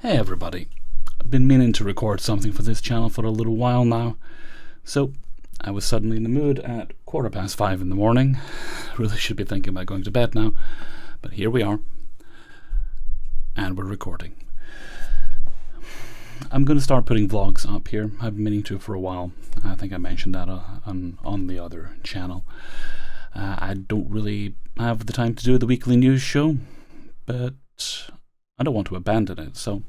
Hey everybody, I've been meaning to record something for this channel for a little while now, so I was suddenly in the mood at 5:15 in the morning. Really should be thinking about going to bed now, but here we are, and we're recording. I'm going to start putting vlogs up here. I've been meaning to for a while. I think I mentioned that on the other channel. I don't really have the time to do the weekly news show, but I don't want to abandon it, so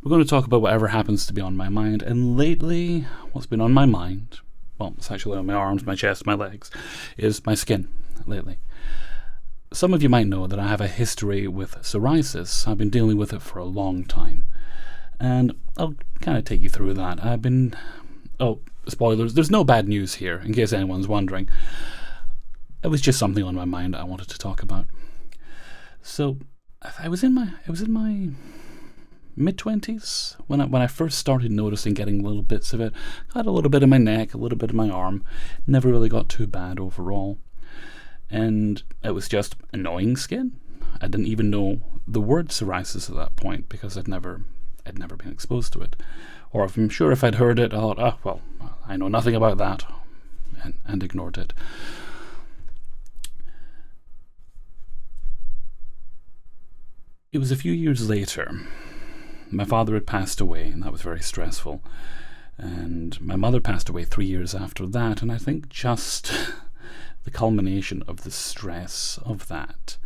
we're going to talk about whatever happens to be on my mind. And lately, what's been on my mind, well, it's actually on my arms, my chest, my legs, is my skin lately. Some of you might know that I have a history with psoriasis. I've been dealing with it for a long time, and I'll kind of take you through that. Oh, spoilers, there's no bad news here, in case anyone's wondering. It was just something on my mind I wanted to talk about. So, I was in my mid-20s when I first started noticing getting little bits of it. Got a little bit in my neck, a little bit in my arm. Never really got too bad overall. And it was just annoying skin. I didn't even know the word psoriasis at that point because I'd never been exposed to it. Or I'm sure if I'd heard it, I thought, well, I know nothing about that, and ignored it. It was a few years later. My father had passed away, and that was very stressful. And my mother passed away 3 years after that, and I think just the culmination of the stress of that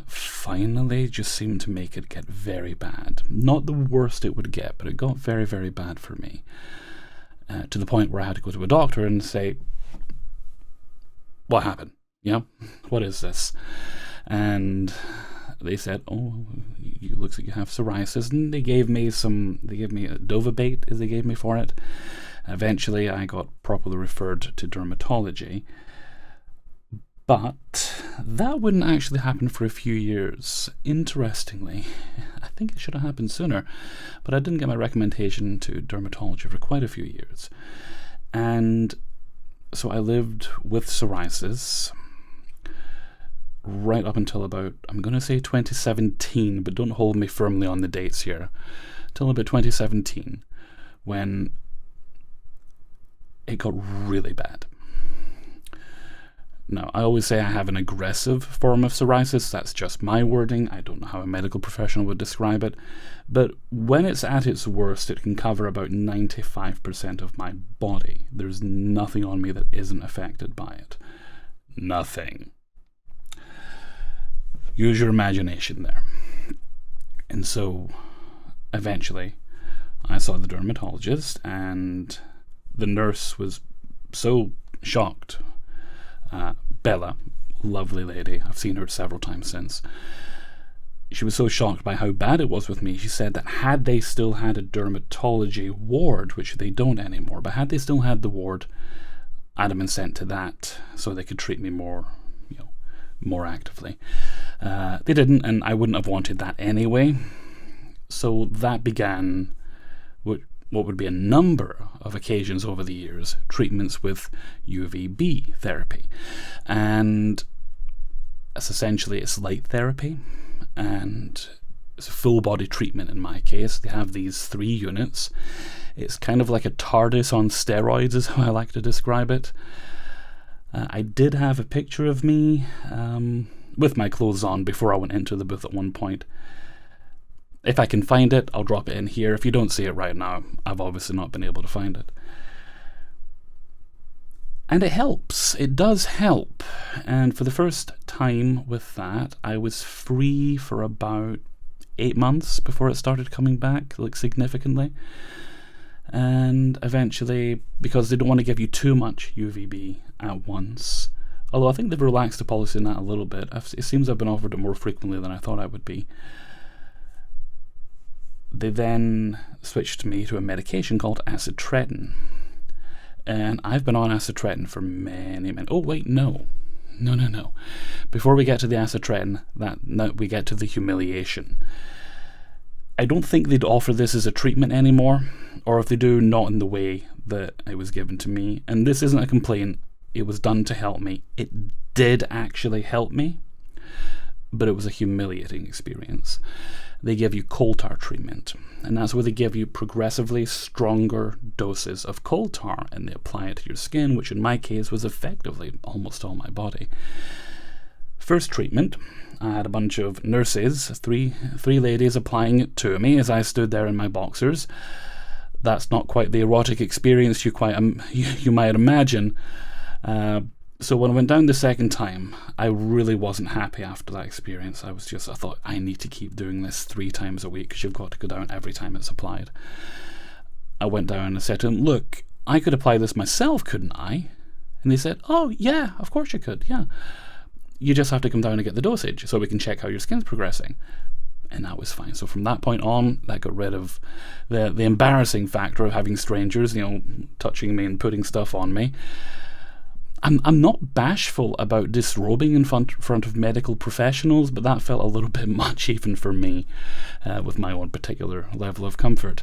finally just seemed to make it get very bad. Not the worst it would get, but it got very, very bad for me. To the point where I had to go to a doctor and say, what happened? What is this? And they said, oh, it looks like you have psoriasis, and they gave me a Dovabate, as they gave me for it. Eventually I got properly referred to dermatology, but that wouldn't actually happen for a few years. Interestingly, I think it should have happened sooner, but I didn't get my recommendation to dermatology for quite a few years. And so I lived with psoriasis right up until about, I'm going to say 2017, but don't hold me firmly on the dates here, till about 2017, when it got really bad. Now, I always say I have an aggressive form of psoriasis. That's just my wording. I don't know how a medical professional would describe it. But when it's at its worst, it can cover about 95% of my body. There's nothing on me that isn't affected by it. Nothing. Use your imagination there. And so, eventually, I saw the dermatologist, and the nurse was so shocked. Bella, lovely lady, I've seen her several times since. She was so shocked by how bad it was with me, she said that had they still had a dermatology ward, which they don't anymore, but had they still had the ward, I'd have been sent to that so they could treat me more actively. They didn't, and I wouldn't have wanted that anyway. So that began what would be a number of occasions over the years, treatments with UVB therapy. And it's light therapy, and it's a full body treatment in my case. They have these 3 units. It's kind of like a TARDIS on steroids is how I like to describe it. I did have a picture of me with my clothes on before I went into the booth at one point. If I can find it, I'll drop it in here. If you don't see it right now, I've obviously not been able to find it. And it helps. It does help. And for the first time with that, I was free for about 8 months before it started coming back, significantly. And eventually, because they don't want to give you too much UVB at once, although I think they've relaxed the policy on that a little bit. It seems I've been offered it more frequently than I thought I would be. They then switched me to a medication called acitretin. And I've been on acitretin for many. Oh, wait, no. Before we get to the acitretin, we get to the humiliation. I don't think they'd offer this as a treatment anymore, or if they do, not in the way that it was given to me. And this isn't a complaint. It was done to help me. It did actually help me. but it was a humiliating experience. They give you coal tar treatment, and that's where they give you progressively stronger doses of coal tar, and they apply it to your skin, which in my case was effectively almost all my body. First treatment, I had a bunch of nurses, three ladies applying it to me as I stood there in my boxers. That's not quite the erotic experience you might imagine. So when I went down the second time, I really wasn't happy after that experience. I thought, I need to keep doing this 3 times a week because you've got to go down every time it's applied. I went down and I said to them, look, I could apply this myself, couldn't I? And they said, oh, yeah, of course you could, yeah. You just have to come down and get the dosage so we can check how your skin's progressing. And that was fine. So from that point on, that got rid of the embarrassing factor of having strangers, touching me and putting stuff on me. I'm not bashful about disrobing in front of medical professionals, but that felt a little bit much even for me, with my own particular level of comfort.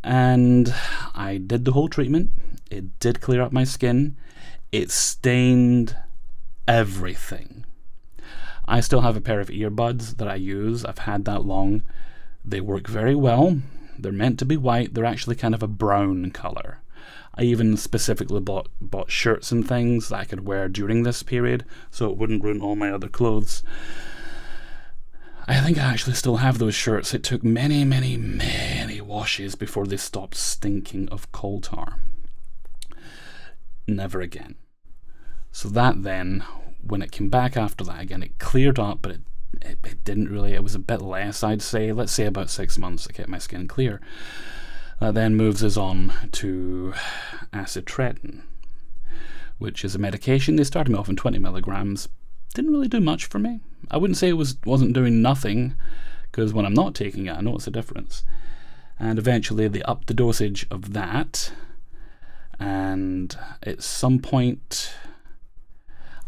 And I did the whole treatment. It did clear up my skin. It stained everything. I still have a pair of earbuds that I use. I've had that long. They work very well. They're meant to be white. They're actually kind of a brown colour. I even specifically bought shirts and things that I could wear during this period so it wouldn't ruin all my other clothes. I think I actually still have those shirts. It took many, many, many washes before they stopped stinking of coal tar. Never again. So that then, when it came back after that again, it cleared up, but it didn't really. It was a bit less, I'd say. Let's say about 6 months to get my skin clear. That then moves us on to acitretin, which is a medication. They started me off on 20 milligrams. Didn't really do much for me. I wouldn't say it wasn't doing nothing, because when I'm not taking it, I notice a difference. And eventually they upped the dosage of that. And at some point,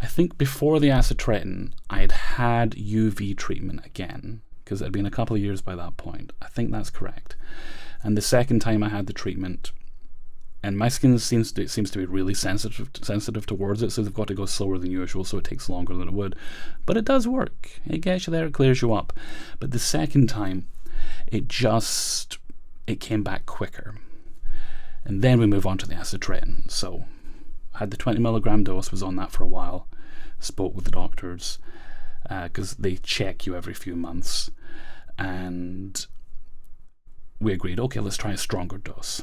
I think before the acitretin, I'd had UV treatment again, because it had been a couple of years by that point. I think that's correct. And the second time I had the treatment, and my skin seems to be really sensitive towards it, so they've got to go slower than usual, so it takes longer than it would. But it does work. It gets you there, it clears you up. But the second time, it came back quicker. And then we move on to the acitretin. So I had the 20 milligram dose, was on that for a while, spoke with the doctors, because they check you every few months. And we agreed, okay, let's try a stronger dose.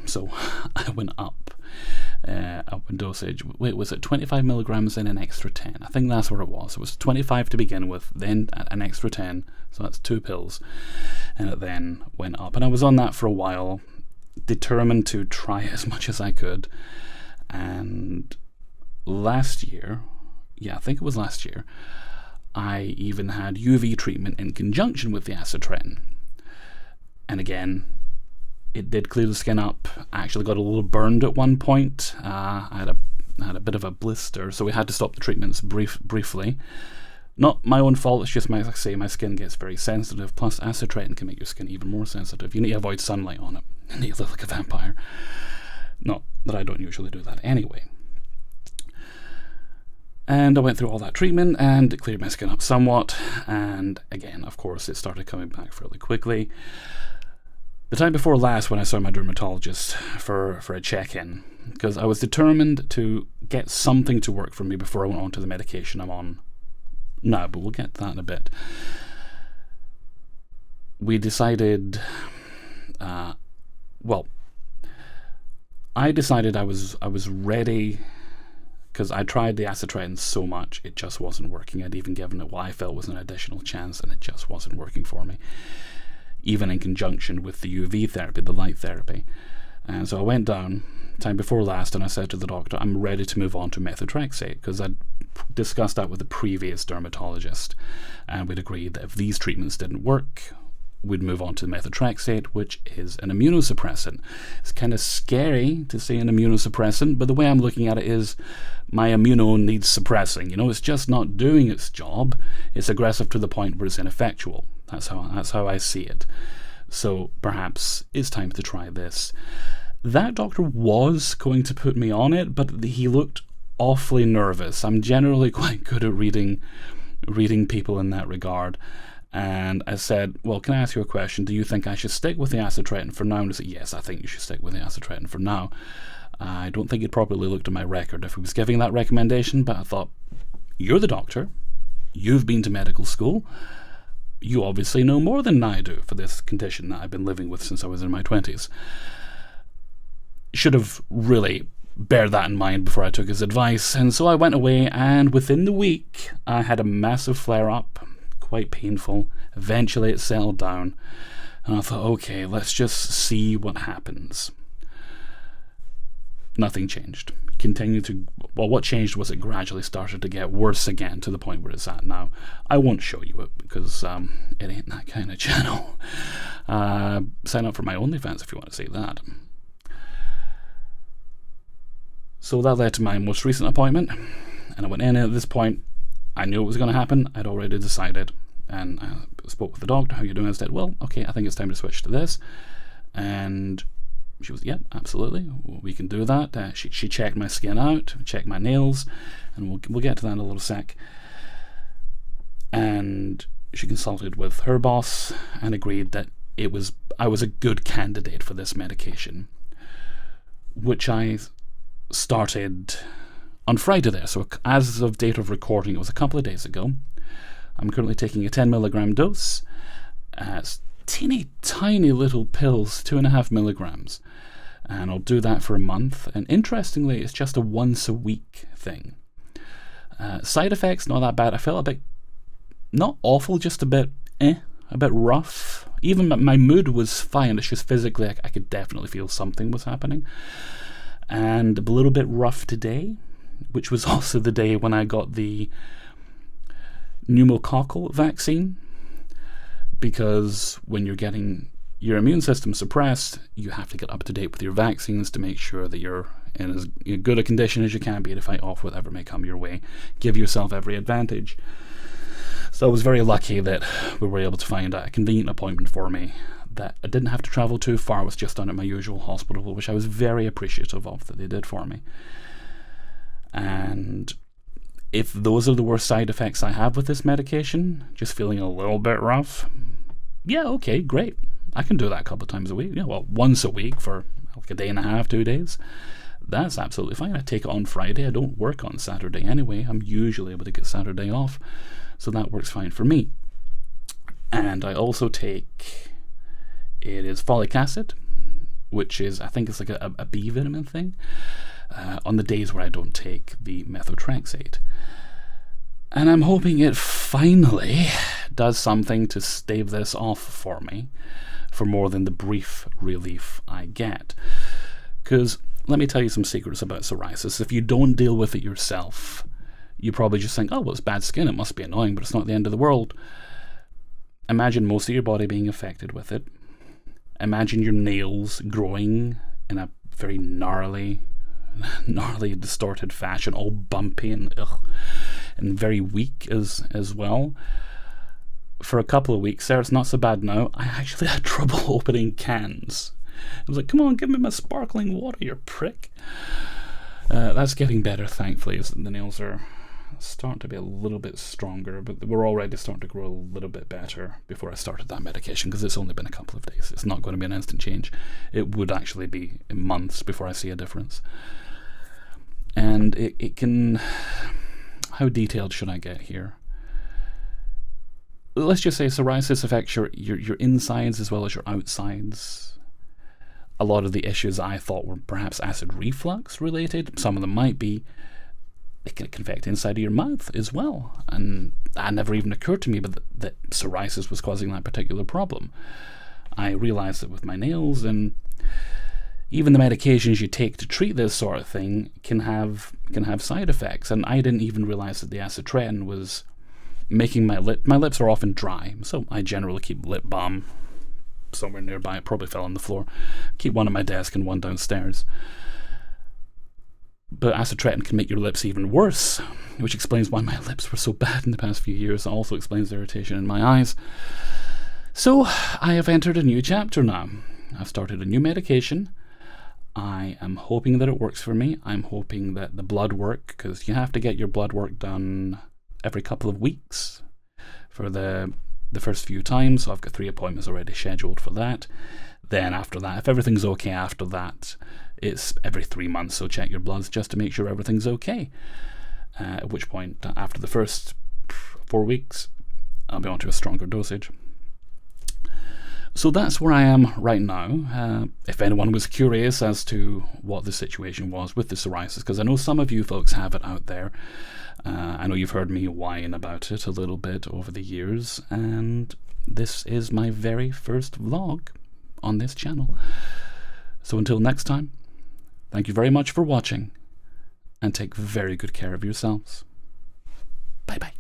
So I went up in dosage. Wait, was it 25 milligrams and an extra 10? I think that's where it was. It was 25 to begin with, then an extra 10, so that's 2 pills. And it then went up. And I was on that for a while, determined to try as much as I could. And last year, I think it was last year, I even had UV treatment in conjunction with the acitretin. And again, it did clear the skin up. I actually got a little burned at one point. I had a bit of a blister, so we had to stop the treatments briefly. Not my own fault, it's just, like I say, my skin gets very sensitive, plus acitretin can make your skin even more sensitive. You need to avoid sunlight on it, and you live like a vampire. Not that I don't usually do that anyway. And I went through all that treatment, and it cleared my skin up somewhat, and again, of course, it started coming back fairly quickly. The time before last, when I saw my dermatologist for a check-in, because I was determined to get something to work for me before I went on to the medication I'm on now, but we'll get to that in a bit. We decided, I decided I was ready, because I tried the acitretin so much, it just wasn't working. I'd even given it what I felt was an additional chance, and it just wasn't working for me, even in conjunction with the UV therapy, the light therapy. And so I went down time before last, and I said to the doctor, I'm ready to move on to methotrexate, because I'd discussed that with the previous dermatologist, and we'd agreed that if these treatments didn't work, we'd move on to methotrexate, which is an immunosuppressant. It's kind of scary to say an immunosuppressant, but the way I'm looking at it is my immuno needs suppressing. It's just not doing its job. It's aggressive to the point where it's ineffectual. That's how I see it. So perhaps it's time to try this. That doctor was going to put me on it, but he looked awfully nervous. I'm generally quite good at reading reading people in that regard. And I said, well, can I ask you a question? Do you think I should stick with the acitretin for now? And he said, yes, I think you should stick with the acitretin for now. I don't think he'd probably looked at my record if he was giving that recommendation, but I thought, you're the doctor. You've been to medical school. You obviously know more than I do for this condition that I've been living with since I was in my 20s. Should have really bear that in mind before I took his advice. And so I went away, and within the week I had a massive flare-up, quite painful. Eventually it settled down, and I thought, okay, let's just see what happens. Nothing changed. What changed was it gradually started to get worse again, to the point where it's at now. I won't show you it because it ain't that kind of channel. Sign up for my OnlyFans if you want to see that. So that led to my most recent appointment, and I went in, and at this point I knew it was going to happen. I'd already decided, and I spoke with the doctor. How you doing? I said, well, okay, I think it's time to switch to this. And she was, yeah, absolutely, we can do that. She checked my skin out, checked my nails, and we'll get to that in a little sec. And she consulted with her boss and agreed that I was a good candidate for this medication, which I started on Friday there. So as of date of recording, it was a couple of days ago. I'm currently taking a 10 milligram dose. It's teeny tiny little pills, 2.5 milligrams, and I'll do that for a month. And interestingly, it's just a once a week thing. Side effects, not that bad. I felt a bit, not awful, just a bit rough. Even my mood was fine. It's just physically I could definitely feel something was happening. And a little bit rough today, which was also the day when I got the pneumococcal vaccine, because when you're getting your immune system suppressed, you have to get up to date with your vaccines to make sure that you're in as good a condition as you can be to fight off whatever may come your way. Give yourself every advantage. So I was very lucky that we were able to find a convenient appointment for me that I didn't have to travel too far. I was just done at my usual hospital, which I was very appreciative of that they did for me. And if those are the worst side effects I have with this medication, just feeling a little bit rough, yeah, okay, great. I can do that a couple of times a week. Yeah, well, once a week for like a day and a half, 2 days. That's absolutely fine. I take it on Friday. I don't work on Saturday anyway. I'm usually able to get Saturday off, so that works fine for me. And I also take, it is folic acid, which is, I think it's like a B vitamin thing, on the days where I don't take the methotrexate. And I'm hoping it finally does something to stave this off for me, for more than the brief relief I get. Because let me tell you some secrets about psoriasis. If you don't deal with it yourself, you probably just think, oh, well, it's bad skin, it must be annoying, but it's not the end of the world. Imagine most of your body being affected with it. Imagine your nails growing in a very gnarly, distorted fashion, all bumpy and very weak as well. For a couple of weeks there, it's not so bad now. I actually had trouble opening cans. I was like, come on, give me my sparkling water, you prick. That's getting better, thankfully, as the nails are starting to be a little bit stronger, but we're already starting to grow a little bit better before I started that medication, because it's only been a couple of days. It's not going to be an instant change. It would actually be months before I see a difference. And it can... How detailed should I get here? Let's just say psoriasis affects your insides as well as your outsides. A lot of the issues I thought were perhaps acid reflux related, some of them might be. It can affect inside of your mouth as well. And that never even occurred to me that psoriasis was causing that particular problem. I realized that with my nails, and even the medications you take to treat this sort of thing can have side effects. And I didn't even realize that the acitretin was making my lips are often dry, so I generally keep lip balm somewhere nearby. It probably fell on the floor. Keep one at my desk and one downstairs. But acitretin can make your lips even worse, which explains why my lips were so bad in the past few years. It also explains the irritation in my eyes. So I have entered a new chapter now. I've started a new medication. I am hoping that it works for me. I'm hoping that the blood work, because you have to get your blood work done every couple of weeks for the first few times. So I've got 3 appointments already scheduled for that. Then after that, if everything's okay after that, it's every 3 months. So check your bloods just to make sure everything's okay. At which point, after the first 4 weeks, I'll be on to a stronger dosage. So that's where I am right now. If anyone was curious as to what the situation was with the psoriasis, because I know some of you folks have it out there. I know you've heard me whine about it a little bit over the years, and this is my very first vlog on this channel. So until next time, thank you very much for watching, and take very good care of yourselves. Bye bye.